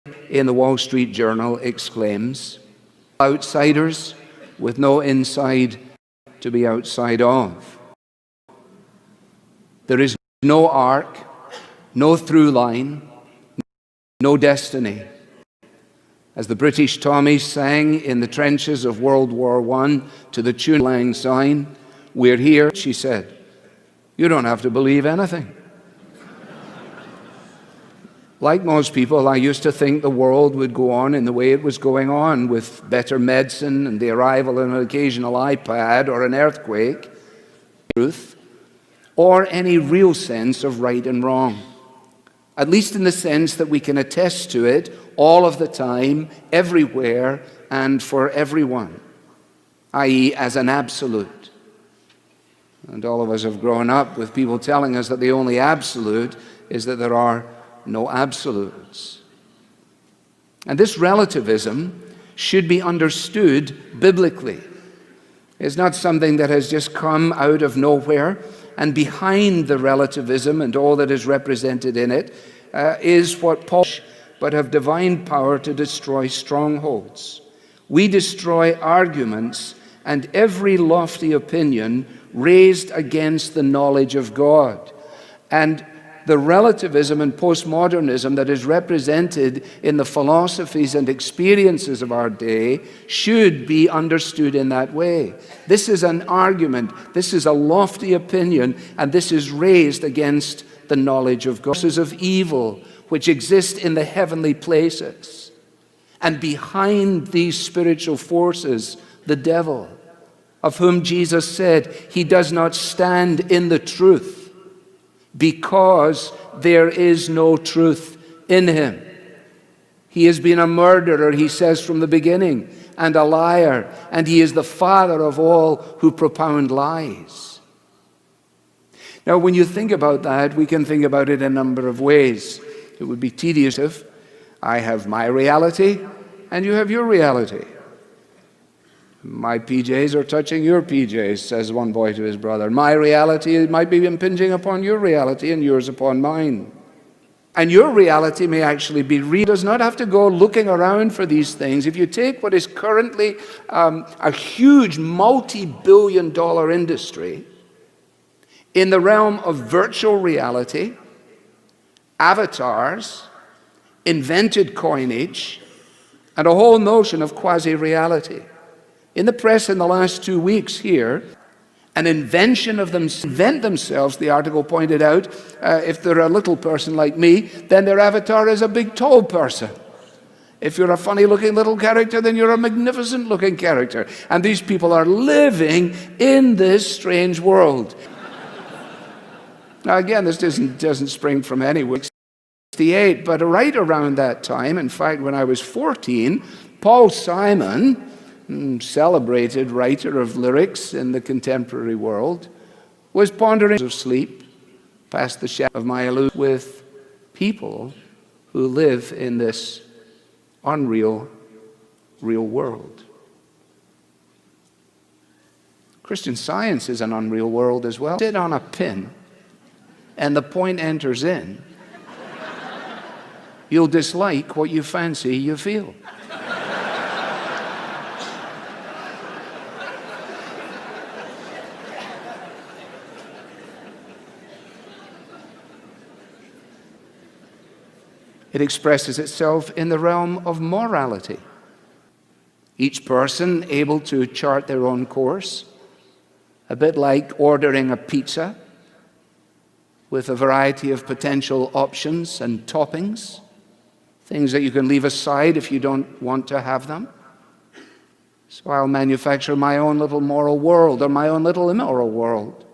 in the Wall Street Journal exclaims, outsiders with no inside to be outside of. There is no arc, no through line, no destiny. As the British Tommies sang in the trenches of World War I to the tune Lang Syne, "We're here," she said, "you don't have to believe anything." Like most people, I used to think the world would go on in the way it was going on, with better medicine and the arrival of an occasional iPad or an earthquake, truth, or any real sense of right and wrong. At least in the sense that we can attest to it all of the time, everywhere, and for everyone, i.e. as an absolute. And all of us have grown up with people telling us that the only absolute is that there are no absolutes. And this relativism should be understood biblically. It's not something that has just come out of nowhere, and behind the relativism and all that is represented in it is what Paul but have divine power to destroy strongholds. We destroy arguments and every lofty opinion raised against the knowledge of God. And the relativism and postmodernism that is represented in the philosophies and experiences of our day should be understood in that way. This is an argument, this is a lofty opinion, and this is raised against the knowledge of God. Forces of evil which exist in the heavenly places. And behind these spiritual forces, the devil, of whom Jesus said he does not stand in the truth, because there is no truth in him. He has been a murderer, he says from the beginning, and a liar, and he is the father of all who propound lies. Now, when you think about that, we can think about it in a number of ways. It would be tedious if I have my reality and you have your reality. My PJs are touching your PJs, says one boy to his brother. My reality might be impinging upon your reality and yours upon mine. And your reality may actually be real. It does not have to go looking around for these things. If you take what is currently a huge multi-billion-dollar industry in the realm of virtual reality, avatars, invented coinage, and a whole notion of quasi-reality. In the press in the last 2 weeks here, an invention of them invent themselves, the article pointed out, if they're a little person like me, then their avatar is a big tall person. If you're a funny looking little character, then you're a magnificent looking character. And these people are living in this strange world. Now again, this doesn't spring from anywhere. 68, but right around that time, in fact when I was 14, Paul Simon, celebrated writer of lyrics in the contemporary world, was pondering of sleep past the shadow of my illusion with people who live in this unreal, real world. Christian Science is an unreal world as well. Sit on a pin and the point enters in, you'll dislike what you fancy you feel. It expresses itself in the realm of morality. Each person able to chart their own course, a bit like ordering a pizza with a variety of potential options and toppings, things that you can leave aside if you don't want to have them. So I'll manufacture my own little moral world or my own little immoral world.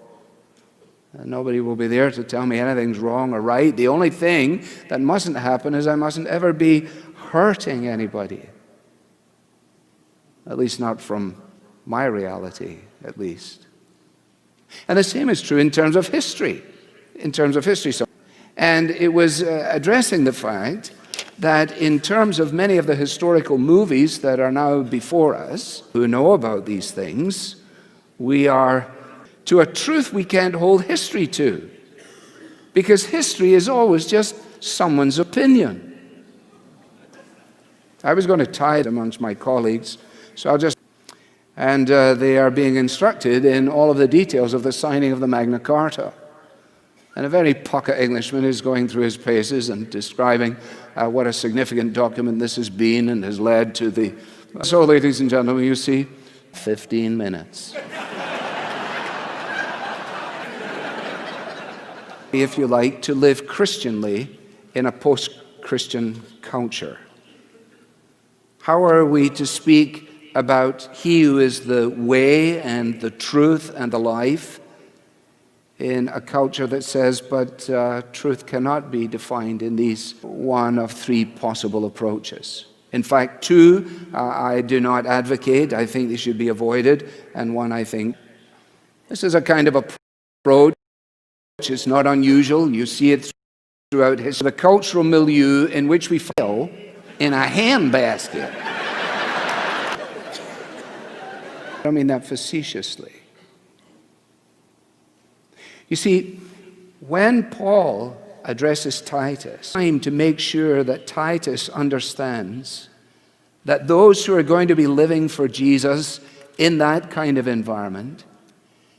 And nobody will be there to tell me anything's wrong or right. The only thing that mustn't happen is I mustn't ever be hurting anybody. At least not from my reality, at least. And the same is true in terms of history. And it was addressing the fact that in terms of many of the historical movies that are now before us, who know about these things, we are to a truth we can't hold history to. Because history is always just someone's opinion. I was going to tie it amongst my colleagues, so I'll just... And they are being instructed in all of the details of the signing of the Magna Carta. And a very pocket Englishman is going through his paces and describing what a significant document this has been and has led to the... So, ladies and gentlemen, you see, 15 minutes. If you like, to live Christianly in a post-Christian culture. How are we to speak about He who is the way and the truth and the life in a culture that says, but truth cannot be defined in these one of three possible approaches? In fact, two I do not advocate. I think they should be avoided. And one, I think, this is a kind of approach. It's not unusual. You see it throughout history. The cultural milieu in which we fell in a handbasket. I don't mean that facetiously. You see, when Paul addresses Titus, time to make sure that Titus understands that those who are going to be living for Jesus in that kind of environment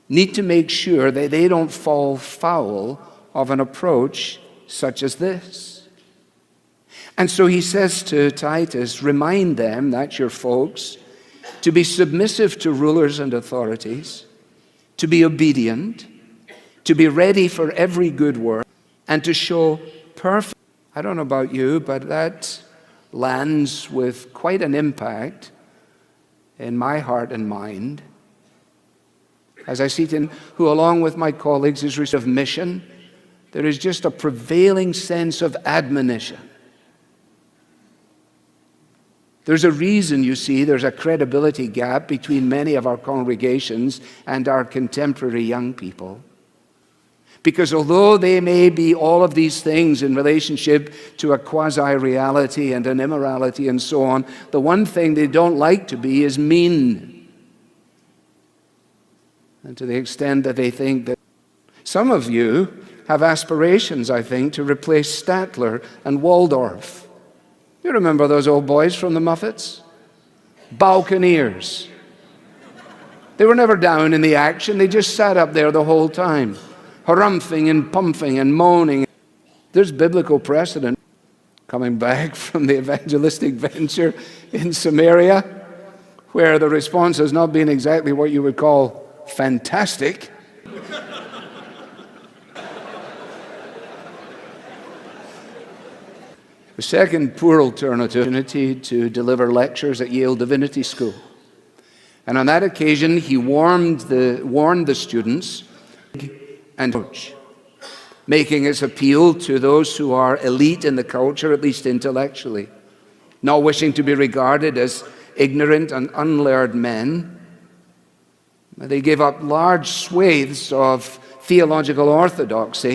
need to make sure that they don't fall foul of an approach such as this. And so he says to Titus, remind them, that's your folks, to be submissive to rulers and authorities, to be obedient, to be ready for every good work, and to show perfect... I don't know about you, but that lands with quite an impact in my heart and mind. As I see it, who along with my colleagues is received of mission, there is just a prevailing sense of admonition. There's a reason, you see, there's a credibility gap between many of our congregations and our contemporary young people. Because although they may be all of these things in relationship to a quasi-reality and an immorality and so on, the one thing they don't like to be is mean. And to the extent that they think that... Some of you have aspirations, I think, to replace Statler and Waldorf. You remember those old boys from the Muppets? Balconeers. They were never down in the action. They just sat up there the whole time, harumphing and pumping and moaning. There's biblical precedent coming back from the evangelistic venture in Samaria, where the response has not been exactly what you would call fantastic. The second poor alternative to deliver lectures at Yale Divinity School. And on that occasion, he warned the students and coach, making his appeal to those who are elite in the culture, at least intellectually, not wishing to be regarded as ignorant and unlearned men. They gave up large swathes of theological orthodoxy